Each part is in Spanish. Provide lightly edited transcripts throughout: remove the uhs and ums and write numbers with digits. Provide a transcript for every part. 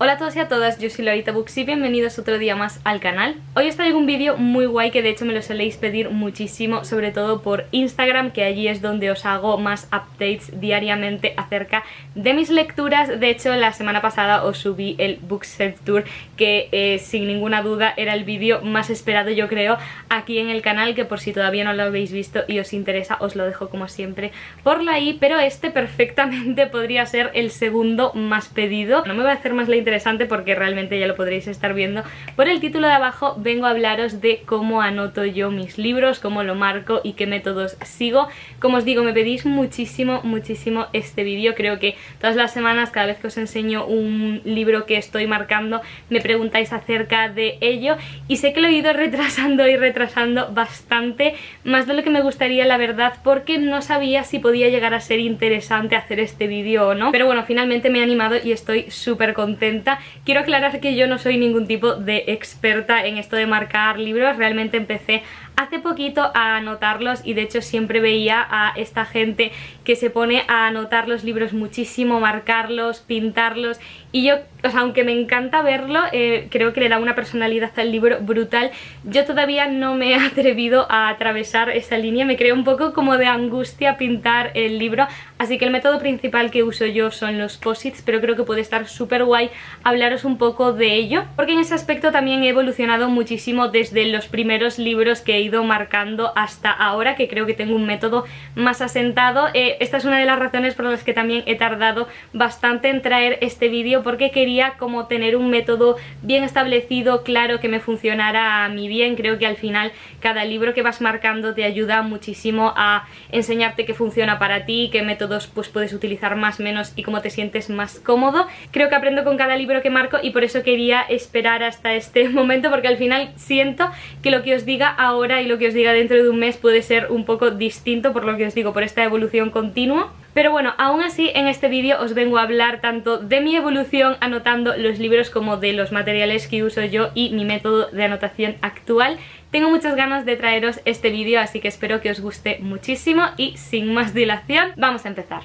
Hola a todos y a todas, yo soy Lorita Books y bienvenidos otro día más al canal. Hoy os traigo un vídeo muy guay que de hecho me lo soléis pedir muchísimo, sobre todo por Instagram, que allí es donde os hago más updates diariamente acerca de mis lecturas. De hecho, la semana pasada os subí el Bookshelf Tour, que sin ninguna duda era el vídeo más esperado, yo creo, aquí en el canal, que por si todavía no lo habéis visto y os interesa, os lo dejo como siempre por la i, pero este perfectamente podría ser el segundo más pedido. No me voy a hacer más la interesante porque realmente ya lo podréis estar viendo por el título de abajo. Vengo a hablaros de cómo anoto yo mis libros, cómo lo marco y qué métodos sigo. Como os digo, me pedís muchísimo este vídeo. Creo que todas las semanas, cada vez que os enseño un libro que estoy marcando, me preguntáis acerca de ello, y sé que lo he ido retrasando y retrasando bastante, más de lo que me gustaría, la verdad, porque no sabía si podía llegar a ser interesante hacer este vídeo o no. Pero bueno, finalmente me he animado y estoy súper contenta. Quiero aclarar que yo no soy ningún tipo de experta en esto de marcar libros. Realmente empecé hace poquito a anotarlos y de hecho siempre veía a esta gente que se pone a anotar los libros muchísimo, marcarlos, pintarlos, y yo, o sea, aunque me encanta verlo, creo que le da una personalidad al libro brutal. Yo todavía no me he atrevido a atravesar esa línea, me crea un poco como de angustia pintar el libro, así que el método principal que uso yo son los posits, pero creo que puede estar súper guay hablaros un poco de ello, porque en ese aspecto también he evolucionado muchísimo desde los primeros libros que he ido marcando hasta ahora, que creo que tengo un método más asentado. Esta es una de las razones por las que también he tardado bastante en traer este vídeo, porque quería como tener un método bien establecido, claro, que me funcionara a mí bien. Creo que al final cada libro que vas marcando te ayuda muchísimo a enseñarte qué funciona para ti, qué métodos pues puedes utilizar más, menos y cómo te sientes más cómodo. Creo que aprendo con cada libro que marco y por eso quería esperar hasta este momento, porque al final siento que lo que os diga ahora y lo que os diga dentro de un mes puede ser un poco distinto, por lo que os digo, por esta evolución continua. Pero bueno, aún así en este vídeo os vengo a hablar tanto de mi evolución anotando los libros como de los materiales que uso yo y mi método de anotación actual. Tengo muchas ganas de traeros este vídeo, así que espero que os guste muchísimo y sin más dilación, vamos a empezar.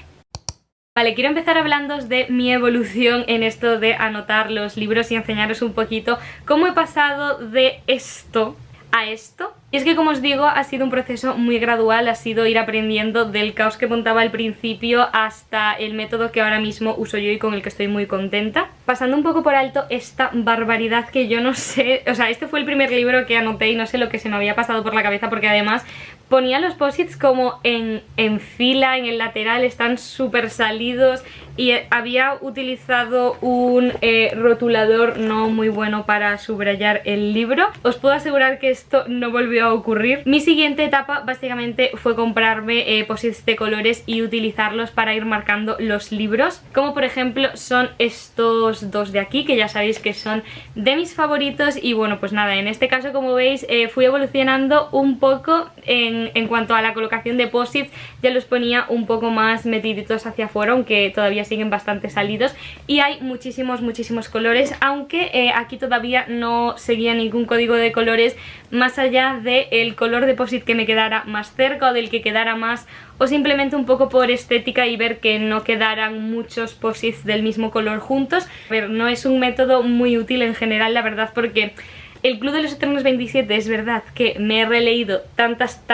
Vale, quiero empezar hablándoos de mi evolución en esto de anotar los libros y enseñaros un poquito cómo he pasado de esto a esto. Y es que, como os digo, ha sido un proceso muy gradual, ha sido ir aprendiendo del caos que montaba al principio hasta el método que ahora mismo uso yo y con el que estoy muy contenta. Pasando un poco por alto esta barbaridad que yo no sé, o sea, este fue el primer libro que anoté y no sé lo que se me había pasado por la cabeza, porque además ponía los posits como en fila, en el lateral, están súper salidos, y había utilizado un rotulador no muy bueno para subrayar el libro. Os puedo asegurar que esto no volvió a ocurrir. Mi siguiente etapa básicamente fue comprarme posits de colores y utilizarlos para ir marcando los libros, como por ejemplo son estos dos de aquí, que ya sabéis que son de mis favoritos. Y bueno, pues nada, en este caso, como veis, fui evolucionando un poco en cuanto a la colocación de posits. Ya los ponía un poco más metiditos hacia afuera, aunque todavía siguen bastante salidos, y hay muchísimos colores, aunque aquí todavía no seguía ningún código de colores más allá del color de posit que me quedara más cerca o del que quedara más, o simplemente un poco por estética y ver que no quedaran muchos posits del mismo color juntos. Pero no es un método muy útil en general, la verdad, porque el Club de los Eternos 27 es verdad que me he releído tantas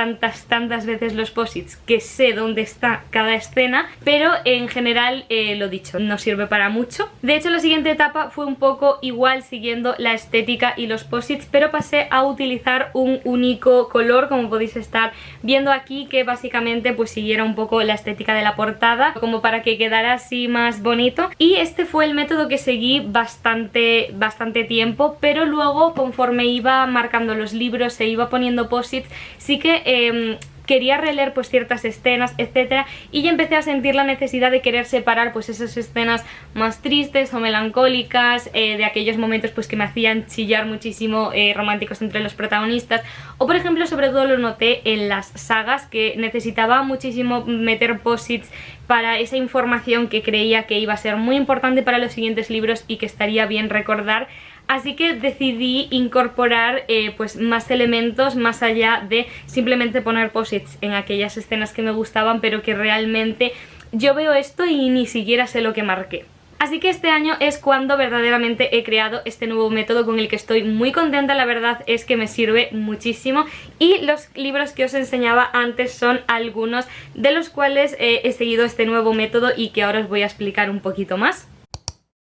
veces los posits que sé dónde está cada escena, pero en general, lo dicho, no sirve para mucho. De hecho, la siguiente etapa fue un poco igual, siguiendo la estética y los posits, pero pasé a utilizar un único color, como podéis estar viendo aquí, que básicamente pues siguiera un poco la estética de la portada, como para que quedara así más bonito. Y este fue el método que seguí bastante tiempo, pero luego, conforme iba marcando los libros, se iba poniendo posits, sí que quería releer pues ciertas escenas, etcétera, y ya empecé a sentir la necesidad de querer separar pues esas escenas más tristes o melancólicas, de aquellos momentos pues que me hacían chillar muchísimo, románticos entre los protagonistas, o por ejemplo, sobre todo lo noté en las sagas, que necesitaba muchísimo meter posits para esa información que creía que iba a ser muy importante para los siguientes libros y que estaría bien recordar. Así que decidí incorporar pues más elementos más allá de simplemente poner posits en aquellas escenas que me gustaban, pero que realmente yo veo esto y ni siquiera sé lo que marqué. Así que este año es cuando verdaderamente he creado este nuevo método con el que estoy muy contenta. La verdad es que me sirve muchísimo y los libros que os enseñaba antes son algunos de los cuales he seguido este nuevo método y que ahora os voy a explicar un poquito más.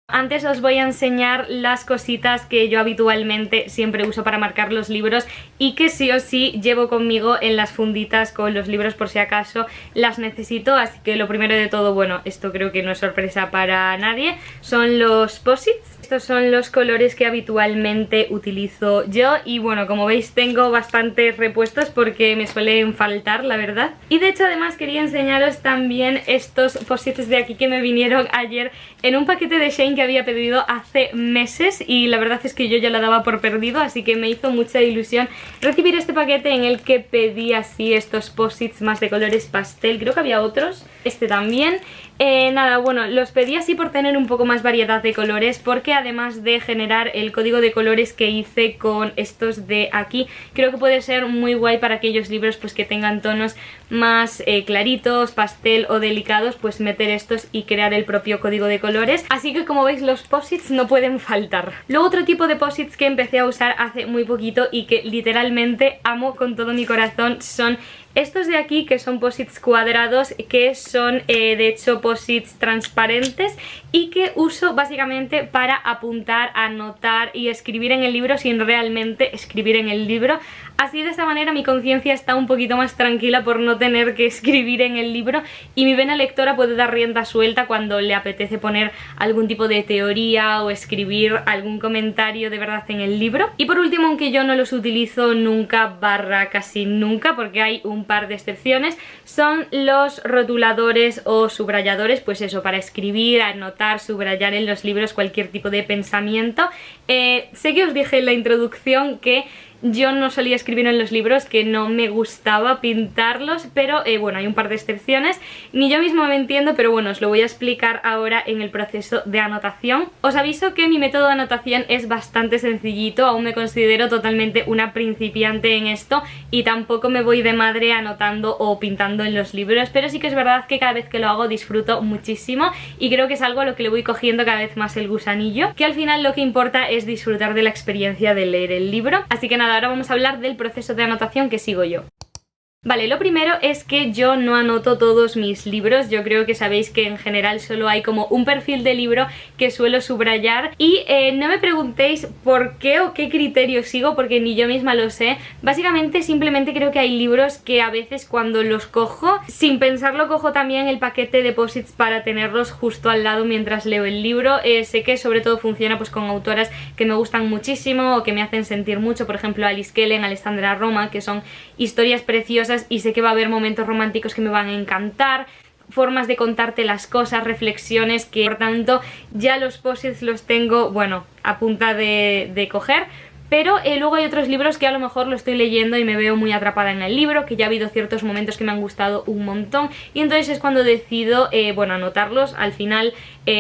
Antes os voy a enseñar las cositas que yo habitualmente siempre uso para marcar los libros y que sí o sí llevo conmigo en las funditas con los libros por si acaso las necesito. Así que lo primero de todo, bueno, esto creo que no es sorpresa para nadie, son los posits. Estos son los colores que habitualmente utilizo yo y bueno, como veis tengo bastantes repuestos porque me suelen faltar, la verdad. Y de hecho además quería enseñaros también estos posits de aquí que me vinieron ayer en un paquete de Shein que había pedido hace meses y la verdad es que yo ya lo daba por perdido, así que me hizo mucha ilusión recibir este paquete en el que pedí así estos posits más de colores pastel. Creo que había otros, este también. Nada, bueno, los pedí así por tener un poco más variedad de colores, porque además de generar el código de colores que hice con estos de aquí, creo que puede ser muy guay para aquellos libros pues que tengan tonos más claritos, pastel o delicados, pues meter estos y crear el propio código de colores. Así que como veis los posits no pueden faltar. Luego otro tipo de posits que empecé a usar hace muy poquito y que literalmente amo con todo mi corazón son estos de aquí, que son posits cuadrados, que son de hecho posits transparentes y que uso básicamente para apuntar, anotar y escribir en el libro sin realmente escribir en el libro. Así de esta manera mi conciencia está un poquito más tranquila por no tener que escribir en el libro y mi vena lectora puede dar rienda suelta cuando le apetece poner algún tipo de teoría o escribir algún comentario de verdad en el libro. Y por último, aunque yo no los utilizo nunca barra casi nunca, porque hay un par de excepciones, son los rotuladores o subrayadores, pues eso, para escribir, anotar, subrayar en los libros cualquier tipo de pensamiento. Sé que os dije en la introducción que yo no solía escribir en los libros, que no me gustaba pintarlos, pero bueno, hay un par de excepciones. Ni yo misma me entiendo, pero bueno, os lo voy a explicar ahora en el proceso de anotación. Os aviso que mi método de anotación es bastante sencillito, aún me considero totalmente una principiante en esto y tampoco me voy de madre anotando o pintando en los libros, pero sí que es verdad que cada vez que lo hago disfruto muchísimo y creo que es algo a lo que le voy cogiendo cada vez más el gusanillo, que al final lo que importa es disfrutar de la experiencia de leer el libro. Así que nada, ahora vamos a hablar del proceso de anotación que sigo yo. Vale, lo primero es que yo no anoto todos mis libros. Yo creo que sabéis que en general solo hay como un perfil de libro que suelo subrayar y no me preguntéis por qué o qué criterio sigo, porque ni yo misma lo sé. Básicamente simplemente creo que hay libros que a veces cuando los cojo, sin pensarlo cojo también el paquete de posits para tenerlos justo al lado mientras leo el libro. Sé que sobre todo funciona pues con autoras que me gustan muchísimo o que me hacen sentir mucho, por ejemplo Alice Kellen, Alessandra Roma, que son historias preciosas y sé que va a haber momentos románticos que me van a encantar, formas de contarte las cosas, reflexiones que por tanto ya los posits los tengo, bueno, a punta de coger. Pero luego hay otros libros que a lo mejor lo estoy leyendo y me veo muy atrapada en el libro, que ya ha habido ciertos momentos que me han gustado un montón y entonces es cuando decido, bueno, anotarlos. Al final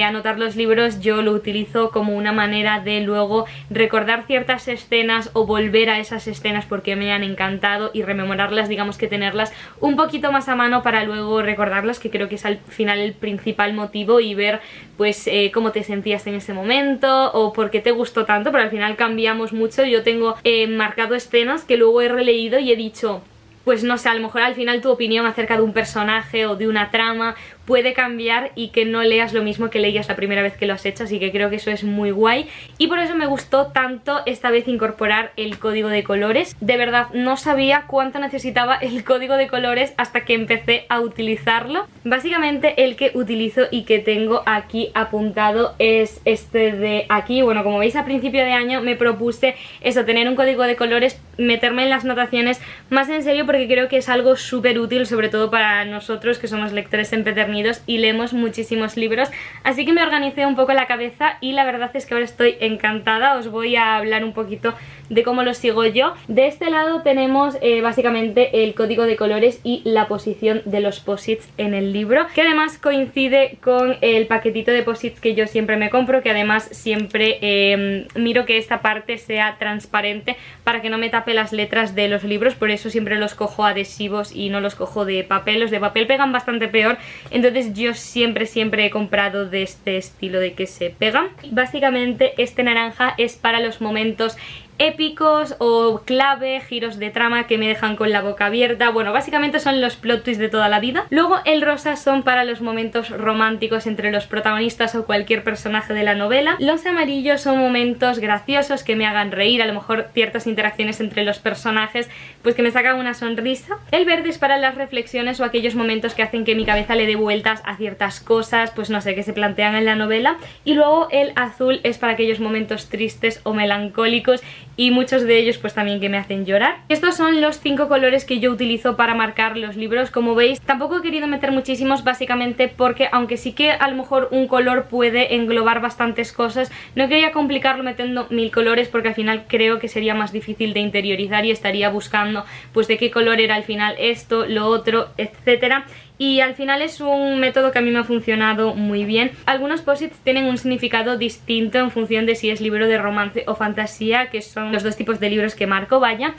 anotar los libros yo lo utilizo como una manera de luego recordar ciertas escenas o volver a esas escenas porque me han encantado y rememorarlas, digamos que tenerlas un poquito más a mano para luego recordarlas, que creo que es al final el principal motivo, y ver pues cómo te sentías en ese momento o por qué te gustó tanto, pero al final cambiamos mucho. Yo tengo marcado escenas que luego he releído y he dicho, pues no sé, a lo mejor al final tu opinión acerca de un personaje o de una trama puede cambiar y que no leas lo mismo que leías la primera vez que lo has hecho, así que creo que eso es muy guay y por eso me gustó tanto esta vez incorporar el código de colores. De verdad no sabía cuánto necesitaba el código de colores hasta que empecé a utilizarlo. Básicamente el que utilizo y que tengo aquí apuntado es este de aquí. Bueno, como veis a principio de año me propuse eso, tener un código de colores, meterme en las notaciones más en serio porque creo que es algo súper útil, sobre todo para nosotros que somos lectores empedernidos y leemos muchísimos libros, así que me organicé un poco la cabeza y la verdad es que ahora estoy encantada. Os voy a hablar un poquito de cómo los sigo yo. De este lado tenemos básicamente el código de colores y la posición de los posits en el libro, que además coincide con el paquetito de posits que yo siempre me compro, que además siempre miro que esta parte sea transparente para que no me tape las letras de los libros, por eso siempre los cojo adhesivos y no los cojo de papel. Los de papel pegan bastante peor, entonces yo siempre he comprado de este estilo de que se pegan. Básicamente este naranja es para los momentos épicos o clave, giros de trama que me dejan con la boca abierta. Bueno, básicamente son los plot twists de toda la vida. Luego el rosa son para los momentos románticos entre los protagonistas o cualquier personaje de la novela. Los amarillos son momentos graciosos que me hagan reír, a lo mejor ciertas interacciones entre los personajes pues que me sacan una sonrisa. El verde es para las reflexiones o aquellos momentos que hacen que mi cabeza le dé vueltas a ciertas cosas, pues no sé, que se plantean en la novela. Y luego el azul es para aquellos momentos tristes o melancólicos, y muchos de ellos pues también que me hacen llorar. Estos son los 5 colores que yo utilizo para marcar los libros. Como veis, tampoco he querido meter muchísimos, básicamente porque aunque sí que a lo mejor un color puede englobar bastantes cosas, no quería complicarlo metiendo 1000 colores, porque al final creo que sería más difícil de interiorizar y estaría buscando pues de qué color era al final esto, lo otro, etcétera. Y al final es un método que a mí me ha funcionado muy bien. Algunos posits tienen un significado distinto en función de si es libro de romance o fantasía, que son los dos tipos de libros que marco, vaya.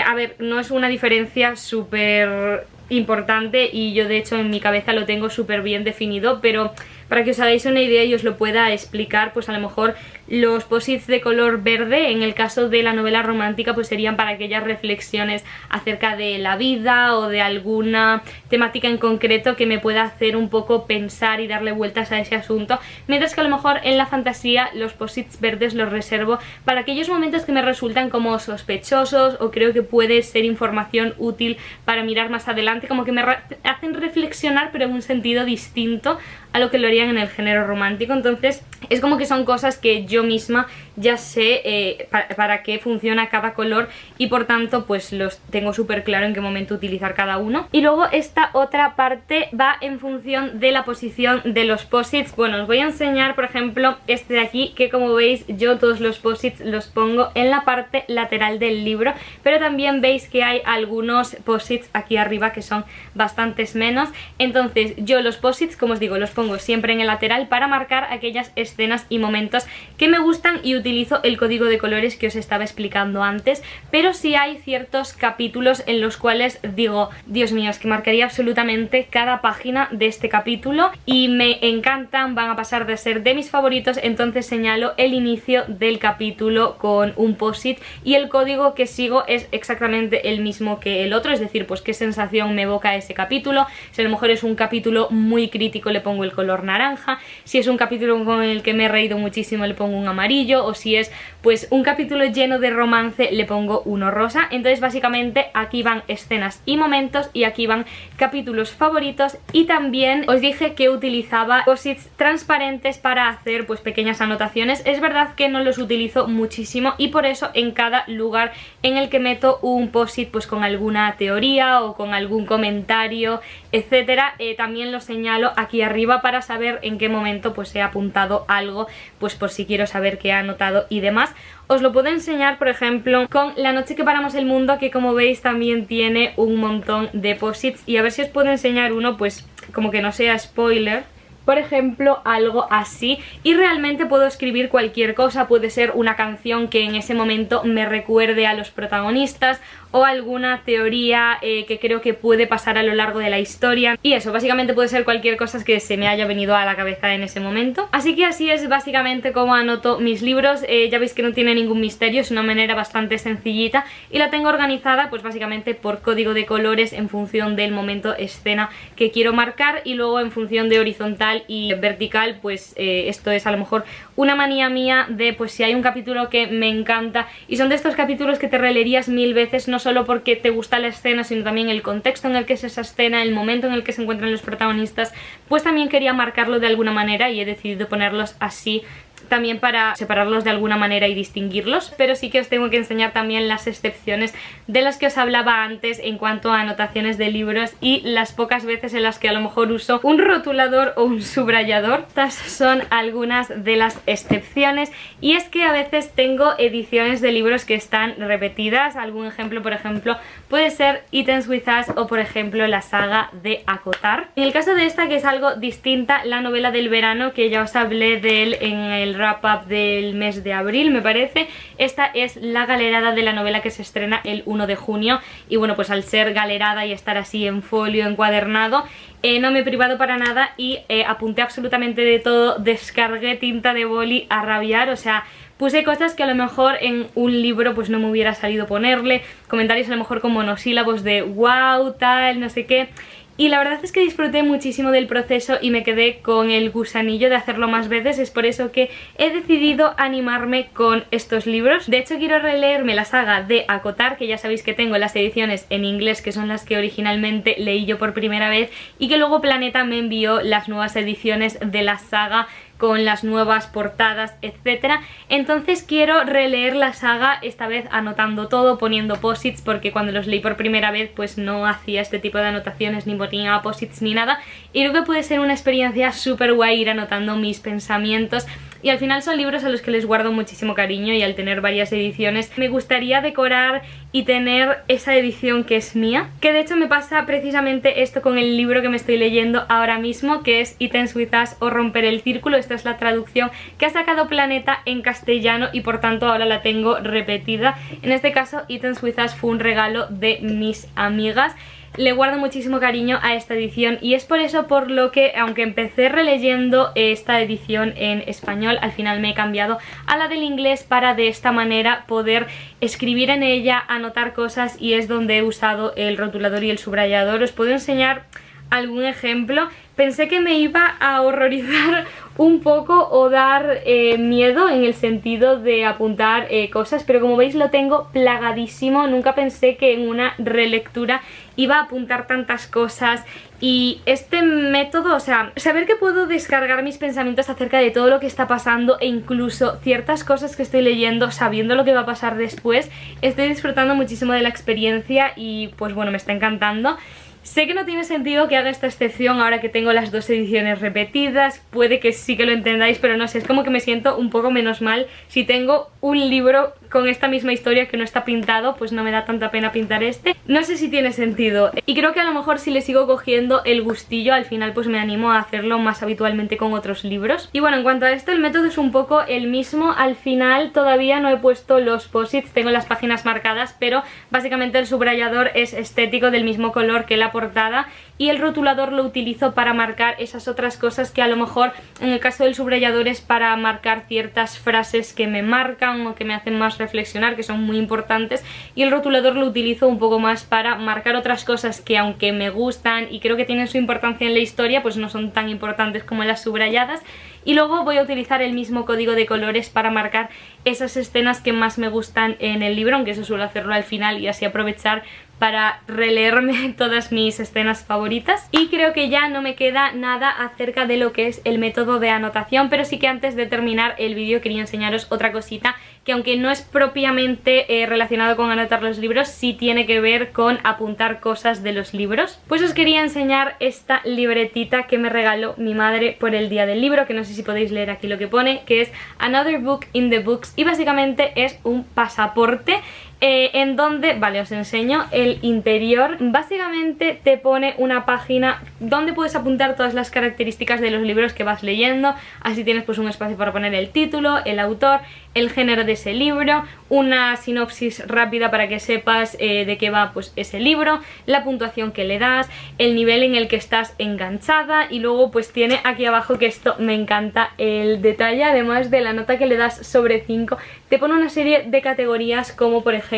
A ver, no es una diferencia súper importante y yo de hecho en mi cabeza lo tengo súper bien definido, pero para que os hagáis una idea y os lo pueda explicar, pues a lo mejor los posits de color verde en el caso de la novela romántica pues serían para aquellas reflexiones acerca de la vida o de alguna temática en concreto que me pueda hacer un poco pensar y darle vueltas a ese asunto, mientras que a lo mejor en la fantasía los posits verdes los reservo para aquellos momentos que me resultan como sospechosos o creo que puede ser información útil para mirar más adelante, como que me hacen reflexionar pero en un sentido distinto a lo que lo harían en el género romántico. Entonces es como que son cosas que yo misma ya sé para qué funciona cada color y por tanto pues los tengo súper claro en qué momento utilizar cada uno. Y luego esta otra parte va en función de la posición de los posits. Bueno, os voy a enseñar por ejemplo este de aquí, que como veis yo todos los posits los pongo en la parte lateral del libro, pero también veis que hay algunos posits aquí arriba que son bastantes menos. Entonces yo los posits, como os digo, los pongo siempre en el lateral para marcar aquellas escenas y momentos que me gustan y utilizo el código de colores que os estaba explicando antes. Pero sí hay ciertos capítulos en los cuales digo, Dios mío, es que marcaría absolutamente cada página de este capítulo y me encantan, van a pasar de ser de mis favoritos, entonces señalo el inicio del capítulo con un post-it y el código que sigo es exactamente el mismo que el otro, es decir, pues qué sensación me evoca ese capítulo. Si a lo mejor es un capítulo muy crítico le pongo el color naranja, si es un capítulo con el que me he reído muchísimo le pongo un amarillo, o si es pues un capítulo lleno de romance le pongo uno rosa. Entonces básicamente aquí van escenas y momentos y aquí van capítulos favoritos. Y también os dije que utilizaba posits transparentes para hacer pues pequeñas anotaciones. Es verdad que no los utilizo muchísimo y por eso en cada lugar en el que meto un posit pues con alguna teoría o con algún comentario, etcétera, también lo señalo aquí arriba para saber en qué momento pues he apuntado algo, pues por si quiero saber qué he anotado y demás. Os lo puedo enseñar por ejemplo con La noche que paramos el mundo, que como veis también tiene un montón de posits, y a ver si os puedo enseñar uno pues como que no sea spoiler. Por ejemplo, algo así, y realmente puedo escribir cualquier cosa, puede ser una canción que en ese momento me recuerde a los protagonistas o alguna teoría que creo que puede pasar a lo largo de la historia, y eso, básicamente puede ser cualquier cosa que se me haya venido a la cabeza en ese momento. Así que así es básicamente como anoto mis libros. Ya veis que no tiene ningún misterio, es una manera bastante sencillita y la tengo organizada pues básicamente por código de colores en función del momento, escena que quiero marcar, y luego en función de horizontal y vertical pues esto es a lo mejor una manía mía de pues si hay un capítulo que me encanta y son de estos capítulos que te releerías 1000 veces, no solo porque te gusta la escena sino también el contexto en el que es esa escena, el momento en el que se encuentran los protagonistas, pues también quería marcarlo de alguna manera y he decidido ponerlos así también para separarlos de alguna manera y distinguirlos, pero sí que os tengo que enseñar también las excepciones de las que os hablaba antes en cuanto a anotaciones de libros y las pocas veces en las que a lo mejor uso un rotulador o un subrayador. Estas son algunas de las excepciones, y es que a veces tengo ediciones de libros que están repetidas. Algún ejemplo, por ejemplo, puede ser It Ends With Us o por ejemplo la saga de Acotar. En el caso de esta, que es algo distinta, la novela del verano, que ya os hablé de él en el wrap up del mes de abril, me parece. Esta es la galerada de la novela que se estrena el 1 de junio y bueno, pues al ser galerada y estar así en folio encuadernado, no me he privado para nada y apunté absolutamente de todo, descargué tinta de boli a rabiar, o sea, puse cosas que a lo mejor en un libro pues no me hubiera salido ponerle, comentarios a lo mejor con monosílabos de wow, tal, no sé qué. Y la verdad es que disfruté muchísimo del proceso y me quedé con el gusanillo de hacerlo más veces. Es por eso que he decidido animarme con estos libros. De hecho, quiero releerme la saga de Acotar, que ya sabéis que tengo las ediciones en inglés, que son las que originalmente leí yo por primera vez, y que luego Planeta me envió las nuevas ediciones de la saga con las nuevas portadas, etcétera. Entonces quiero releer la saga, esta vez anotando todo, poniendo posits, porque cuando los leí por primera vez pues no hacía este tipo de anotaciones, ni ponía posits ni nada, y creo que puede ser una experiencia súper guay ir anotando mis pensamientos. Y al final son libros a los que les guardo muchísimo cariño, y al tener varias ediciones me gustaría decorar y tener esa edición que es mía. Que de hecho me pasa precisamente esto con el libro que me estoy leyendo ahora mismo, que es It Ends With Us o Romper el Círculo. Esta es la traducción que ha sacado Planeta en castellano y por tanto ahora la tengo repetida. En este caso It Ends With Us fue un regalo de mis amigas. Le guardo muchísimo cariño a esta edición y es por eso por lo que, aunque empecé releyendo esta edición en español, al final me he cambiado a la del inglés para de esta manera poder escribir en ella, anotar cosas, y es donde he usado el rotulador y el subrayador. Os puedo enseñar algún ejemplo. Pensé que me iba a horrorizar un poco o dar miedo en el sentido de apuntar cosas, pero como veis lo tengo plagadísimo. Nunca pensé que en una relectura iba a apuntar tantas cosas, y este método, o sea, saber que puedo descargar mis pensamientos acerca de todo lo que está pasando e incluso ciertas cosas que estoy leyendo sabiendo lo que va a pasar después, estoy disfrutando muchísimo de la experiencia y pues bueno, me está encantando. Sé que no tiene sentido que haga esta excepción ahora que tengo las dos ediciones repetidas, puede que sí que lo entendáis, pero no sé, es como que me siento un poco menos mal. Si tengo un libro con esta misma historia que no está pintado, pues no me da tanta pena pintar este. No sé si tiene sentido, y creo que a lo mejor si le sigo cogiendo el gustillo, al final pues me animo a hacerlo más habitualmente con otros libros. Y bueno, en cuanto a esto, el método es un poco el mismo. Al final todavía no he puesto los posits, tengo las páginas marcadas, pero básicamente el subrayador es estético, del mismo color que la portada, y el rotulador lo utilizo para marcar esas otras cosas que a lo mejor en el caso del subrayador es para marcar ciertas frases que me marcan o que me hacen más reflexionar, que son muy importantes, y el rotulador lo utilizo un poco más para marcar otras cosas que, aunque me gustan y creo que tienen su importancia en la historia, pues no son tan importantes como las subrayadas. Y luego voy a utilizar el mismo código de colores para marcar esas escenas que más me gustan en el libro, aunque eso suelo hacerlo al final y así aprovechar para releerme todas mis escenas favoritas. Y creo que ya no me queda nada acerca de lo que es el método de anotación, pero sí que antes de terminar el vídeo quería enseñaros otra cosita que, aunque no es propiamente relacionado con anotar los libros, sí tiene que ver con apuntar cosas de los libros. Pues os quería enseñar esta libretita que me regaló mi madre por el día del libro, que no sé si podéis leer aquí lo que pone, que es Another Book in the Books, y básicamente es un pasaporte en donde, vale, os enseño el interior. Básicamente te pone una página donde puedes apuntar todas las características de los libros que vas leyendo, así tienes pues un espacio para poner el título, el autor, el género de ese libro, una sinopsis rápida para que sepas de qué va pues ese libro, la puntuación que le das, el nivel en el que estás enganchada, y luego pues tiene aquí abajo, que esto me encanta, el detalle, además de la nota que le das sobre 5, te pone una serie de categorías como por ejemplo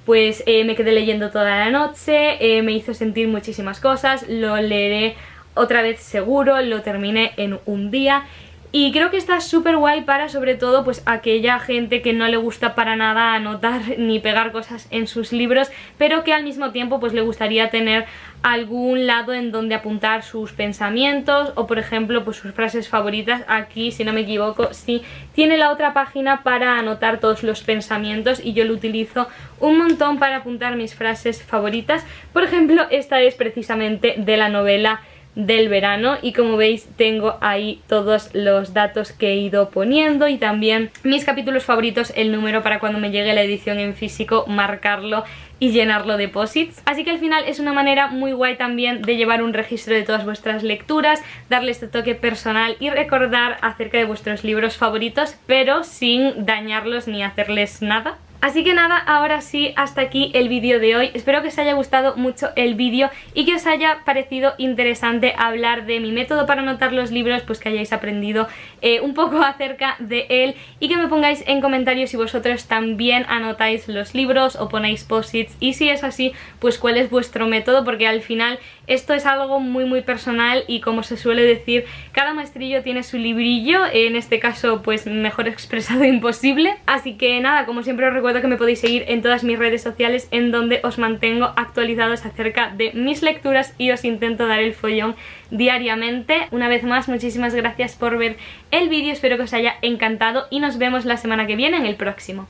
pues me quedé leyendo toda la noche, me hizo sentir muchísimas cosas, lo leeré otra vez seguro, lo terminé en un día. Y creo que está súper guay para, sobre todo, pues aquella gente que no le gusta para nada anotar ni pegar cosas en sus libros, pero que al mismo tiempo pues le gustaría tener algún lado en donde apuntar sus pensamientos o, por ejemplo, pues sus frases favoritas. Aquí, si no me equivoco, sí tiene la otra página para anotar todos los pensamientos y yo lo utilizo un montón para apuntar mis frases favoritas. Por ejemplo, esta es precisamente de la novela del verano y como veis tengo ahí todos los datos que he ido poniendo y también mis capítulos favoritos, el número para cuando me llegue la edición en físico, marcarlo y llenarlo de posits. Así que al final es una manera muy guay también de llevar un registro de todas vuestras lecturas, darle este toque personal y recordar acerca de vuestros libros favoritos, pero sin dañarlos ni hacerles nada. Así que nada, ahora sí, hasta aquí el vídeo de hoy. Espero que os haya gustado mucho el vídeo y que os haya parecido interesante hablar de mi método para anotar los libros, pues que hayáis aprendido un poco acerca de él y que me pongáis en comentarios si vosotros también anotáis los libros o ponéis posits y si es así, pues cuál es vuestro método, porque al final esto es algo muy personal y como se suele decir, cada maestrillo tiene su librillo, en este caso pues mejor expresado imposible. Así que nada, como siempre os recuerdo que me podéis seguir en todas mis redes sociales en donde os mantengo actualizados acerca de mis lecturas y os intento dar el follón diariamente. Una vez más, muchísimas gracias por ver el vídeo, espero que os haya encantado y nos vemos la semana que viene en el próximo.